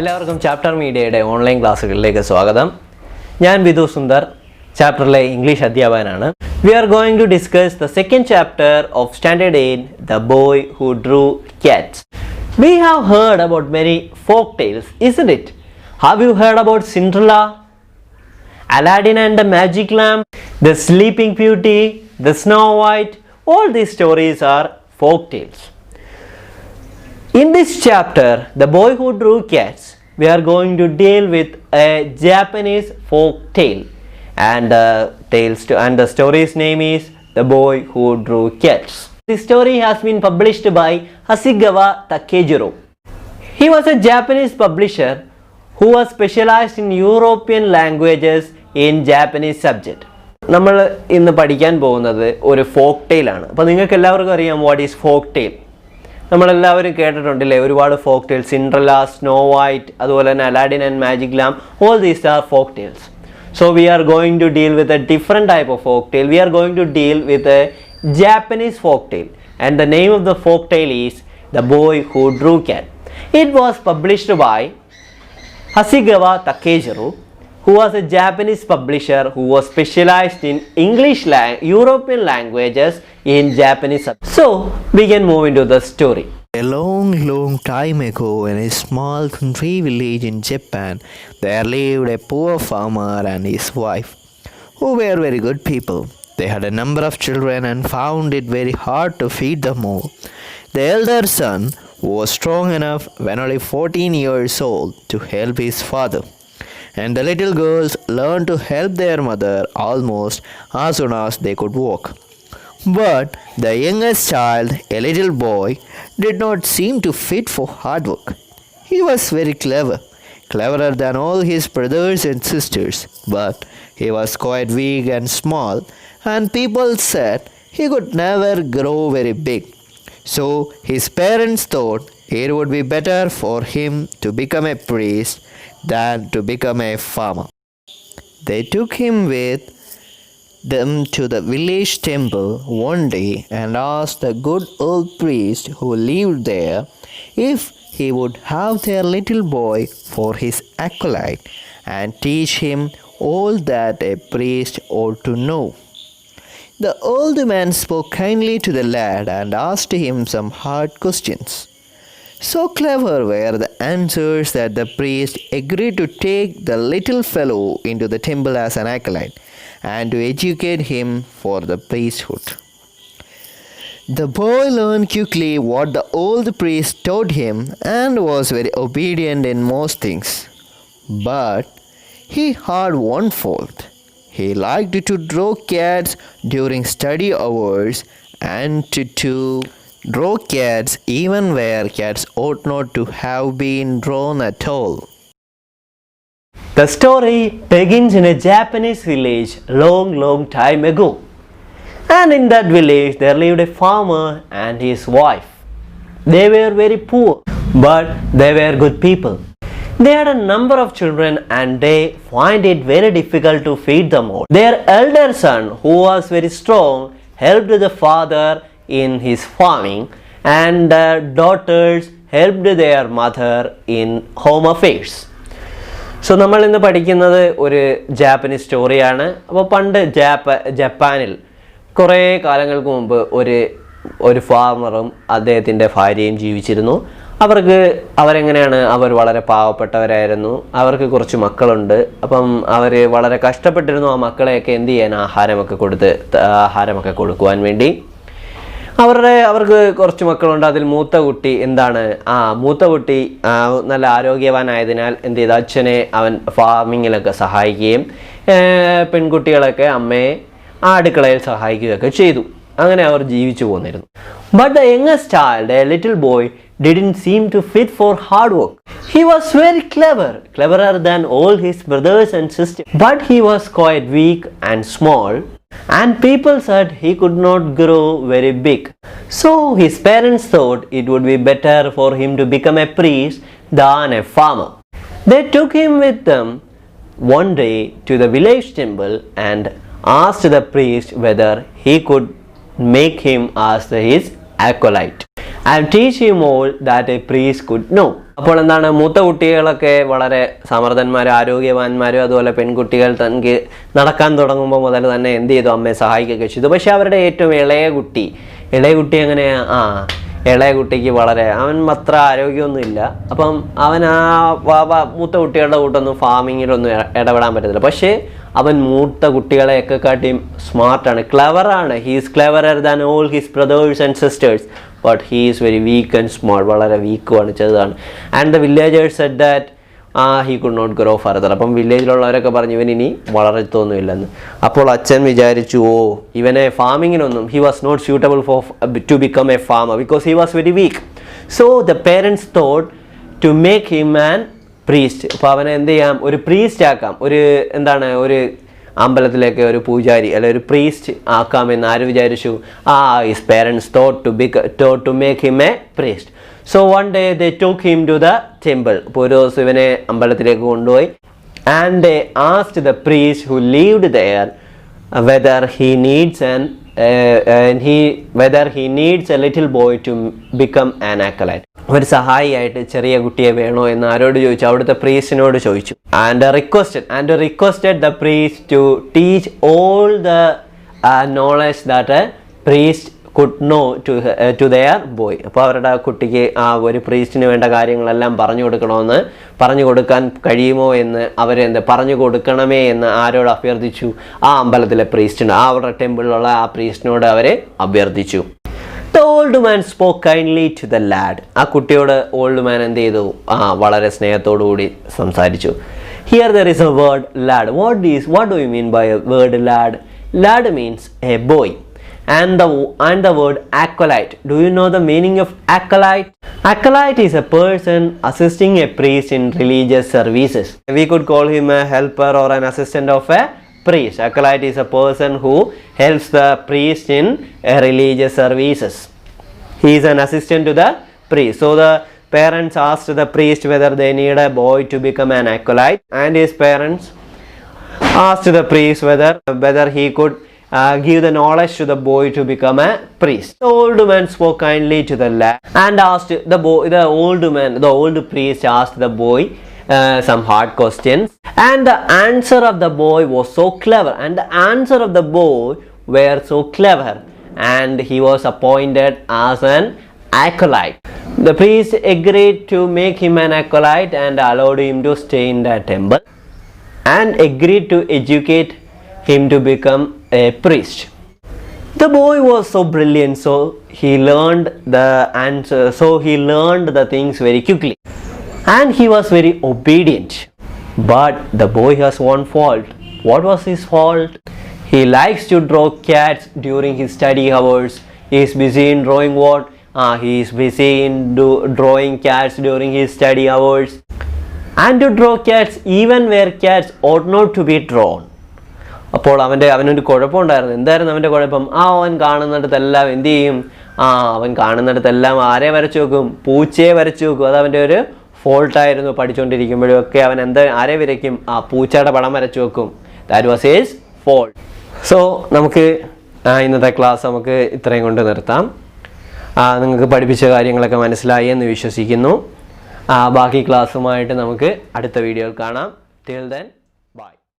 എല്ലാവർക്കും ചാപ്റ്റർ മീഡിയയുടെ ഓൺലൈൻ ക്ലാസ്സുകളിലേക്ക് സ്വാഗതം. ഞാൻ വിധു സുന്ദർ, ചാപ്റ്ററിലെ ഇംഗ്ലീഷ് അധ്യാപകനാണ്. We are going to discuss the second chapter of Standard 8, The Boy Who Drew Cats. We have heard about many folk tales, isn't it? Have you heard about Cinderella, Aladdin and the Magic Lamp, The Sleeping Beauty, The Snow White? All these stories are folk tales. In this chapter, The Boy Who Drew Cats, we are going to deal with a Japanese folk tale, and the story's name is The Boy Who Drew Cats. This story has been published by Hasegawa Takejiro. He was a Japanese publisher who was specialized in European languages in Japanese subject. നമ്മൾ ഇന്ന് പഠിക്കാൻ പോകുന്നത് ഒരു folk tail ആണ്. അപ്പോൾ നിങ്ങൾക്ക് എല്ലാവർക്കും അറിയാം വാട്ട് ഈസ് ഫോക്ക് ടെയിൽ. നമ്മളെല്ലാവരും കേട്ടിട്ടുണ്ടല്ലേ ഒരുപാട് folk tales, Cinderella, snow white, അതുപോലെ തന്നെ Aladdin and magic lamp. All these are folk tales. So we are going to deal with a different type of folk tale. We are going to deal with a Japanese folk tale, and the name of the folk tale is The Boy Who Drew Cat. It was published by Hasegawa Takejiro, who was a Japanese publisher who was specialized in European languages in Japanese. So we can move into the story. A long time ago, in a small country village in Japan, there lived a poor farmer and his wife, who were very good people. They had a number of children and found it very hard to feed them all. The elder son was strong enough when only 14 years old to help his father, and the little girls learned to help their mother almost as soon as they could walk. But the youngest child, a little boy, did not seem to fit for hard work. He was very cleverer than all his brothers and sisters, but he was quite weak and small, and people said he could never grow very big. So his parents thought it would be better for him to become a priest than to become a farmer. They took him with them to the village temple one day and asked the good old priest who lived there if he would have their little boy for his acolyte and teach him all that a priest ought to know. The old man spoke kindly to the lad and asked him some hard questions. So clever were the answers that the priest agreed to take the little fellow into the temple as an acolyte and to educate him for the priesthood. The boy learned quickly what the old priest taught him and was very obedient in most things. But he had one fault. He liked to draw cats during study hours and to draw cats even where cats ought not to have been drawn at all. The story begins in a Japanese village long time ago. And in that village there lived a farmer and his wife. They were very poor, but they were good people. They had a number of children and they find it very difficult to feed them all. Their elder son, who was very strong, helped the father in his farming, and the daughters helped their mother in home affairs. So നമ്മൾ ഇന്ന് പഠിക്കുന്നത് ഒരു Japanese സ്റ്റോറിയാണ്. അപ്പോൾ പണ്ട് ജപ്പാനിൽ കുറേ കാലങ്ങൾക്ക് മുമ്പ് ഒരു ഫാർമറും അദ്ദേഹത്തിൻ്റെ ഭാര്യയും ജീവിച്ചിരുന്നു. അവർ വളരെ പാവപ്പെട്ടവരായിരുന്നു. അവർക്ക് കുറച്ച് മക്കളുണ്ട്. അപ്പം അവർ വളരെ കഷ്ടപ്പെട്ടിരുന്നു ആ മക്കളെയൊക്കെ എന്ത് ചെയ്യാൻ, ആഹാരമൊക്കെ കൊടുക്കുവാൻ വേണ്ടി. അവർക്ക് കുറച്ച് മക്കളുണ്ട്. അതിൽ മൂത്ത കുട്ടി നല്ല ആരോഗ്യവാനായതിനാൽ എന്ത് ചെയ്തു, അച്ഛനെ അവൻ ഫാമിങ്ങിലൊക്കെ സഹായിക്കുകയും പെൺകുട്ടികളൊക്കെ അമ്മയെ അടുക്കളയിൽ സഹായിക്കുകയൊക്കെ ചെയ്തു. അങ്ങനെ അവർ ജീവിച്ചു പോന്നിരുന്നു. But the youngest child, a little boy, didn't seem to fit for hard work. He was very cleverer than all his brothers and sisters, but he was quite weak and small, and people said he could not grow very big. So his parents thought it would be better for him to become a priest than a farmer. They took him with them one day to the village temple and asked the priest whether he could make him as his acolyte. and teach him all that a priest could know. അപ്പോൾ എന്താണ്, മൂത്ത കുട്ടികളൊക്കെ വളരെ സമർത്ഥന്മാരും ആരോഗ്യവാന്മാരും അതുപോലെ പെൺകുട്ടികൾ തനിക്ക് നടക്കാൻ തുടങ്ങുമ്പോൾ മുതൽ തന്നെ എന്ത് ചെയ്തു, അമ്മയെ സഹായിക്കുകയൊക്കെ ചെയ്തു. പക്ഷെ അവരുടെ ഏറ്റവും ഇളയ കുട്ടി എങ്ങനെയാ, ഇളയ കുട്ടിക്ക് അവൻ അത്ര ആരോഗ്യമൊന്നുമില്ല. അപ്പം അവൻ മൂത്ത കുട്ടികളുടെ കൂട്ടൊന്നും ഫാമിങ്ങിലൊന്നും ഇടപെടാൻ പറ്റത്തില്ല. പക്ഷേ അവൻ മൂത്ത കുട്ടികളെയൊക്കെ കാട്ടിയും സ്മാർട്ടാണ്, ക്ലെവറാണ്. He's cleverer than all his brothers and sisters, but he is very weak and small. വളരെ വീക്കുമാണ്, ചെറുതാണ്. And the villagers said that he could not grow further. അപ്പം വില്ലേജിലുള്ളവരൊക്കെ പറഞ്ഞു ഇവൻ ഇനി വളരത്തൊന്നുമില്ലെന്ന്. അപ്പോൾ അച്ഛൻ വിചാരിച്ചു, ഇവനെ ഫാമിങ്ങിനൊന്നും, he was not suitable for to become a farmer because he was very weak. So the parents thought to make him an priest. അപ്പോൾ അവനെ എന്ത് ചെയ്യാം, ഒരു പ്രീസ്റ്റ് ആക്കാം, ഒരു അമ്പലത്തിലേക്ക് ഒരു പൂജാരി അല്ലെ ഒരു പ്രീസ്റ്റ് ആക്കാമെന്ന് ആര് വിചാരിച്ചു? His parents thought to make him a priest. So one day they took him to the temple. അപ്പോൾ ഒരു ദിവസം ഇവനെ അമ്പലത്തിലേക്ക് കൊണ്ടുപോയി. And they asked the priest who lived there whether he needs a little boy to become an acolyte. ഒരു സഹായിയായിട്ട് ചെറിയ കുട്ടിയെ വേണോ എന്ന് ആരോട് ചോദിച്ചു? അവിടുത്തെ പ്രീസ്റ്റിനോട് ചോദിച്ചു. And requested the priest to teach all the knowledge that a priest could know to their boy. അപ്പോൾ അവരുടെ കുട്ടിക്ക് ഒരു പ്രീസ്റ്റിന് വേണ്ട കാര്യങ്ങളെല്ലാം പറഞ്ഞു കൊടുക്കാൻ കഴിയുമോ എന്ന് പറഞ്ഞു കൊടുക്കണമേ എന്ന് ആരോട് അഭ്യർത്ഥിച്ചു? അമ്പലത്തിലെ പ്രീസ്റ്റിന്, അവരുടെ ടെമ്പിളിലുള്ള പ്രീസ്റ്റിനോട് അവരെ അഭ്യർത്ഥിച്ചു. The old man spoke kindly to the lad. കുട്ടിയോട് ഓൾഡ് മാൻ എന്ത് ചെയ്തു? വളരെ സ്നേഹത്തോടു കൂടി സംസാരിച്ചു. Here there is a word lad. What do you mean by a word lad? Lad means a boy. And the word acolyte. Do you know the meaning of acolyte? Acolyte is a person assisting a priest in religious services. We could call him a helper or an assistant of a priest. Acolyte is a person who helps the priest in religious services. He is an assistant to the priest. So the parents asked the priest whether they need a boy to become an acolyte, and his parents asked the priest whether he could give the knowledge to the boy to become a priest. The old man spoke kindly to the lad and asked the old priest asked the boy some hard questions, and the answer of the boy was so clever, and he was appointed as an acolyte. The priest agreed to make him an acolyte and allowed him to stay in the temple and agreed to educate him to become a priest. The boy was so brilliant, so he learned the things very quickly, and he was very obedient. But the boy has one fault. What was his fault? He likes to draw cats during his study hours. He is busy in drawing what? He is busy in drawing cats during his study hours, and to draw cats even where cats ought not to be drawn. അപ്പോൾ അവനൊരു കുഴപ്പമുണ്ടായിരുന്നു. എന്തായിരുന്നു അവൻ്റെ കുഴപ്പം? അവൻ കാണുന്നിടത്തെല്ലാം എന്ത് ചെയ്യും? അവൻ കാണുന്നിടത്തെല്ലാം ആരെ വരച്ചു വെക്കും? പൂച്ചയെ വരച്ചു വെക്കും. അത് അവൻ്റെ ഒരു ഫോൾട്ടായിരുന്നു. പഠിച്ചുകൊണ്ടിരിക്കുമ്പോഴും ഒക്കെ അവൻ ആരെ വരയ്ക്കും? പൂച്ചയുടെ പടം വരച്ചു വെക്കും. That was his fault. So നമുക്ക് ഇന്നത്തെ ക്ലാസ് നമുക്ക് ഇത്രയും കൊണ്ട് നിർത്താം. നിങ്ങൾക്ക് പഠിപ്പിച്ച കാര്യങ്ങളൊക്കെ മനസ്സിലായി എന്ന് വിശ്വസിക്കുന്നു. ബാക്കി ക്ലാസ്സുമായിട്ട് നമുക്ക് അടുത്ത വീഡിയോയിൽ കാണാം. Till then.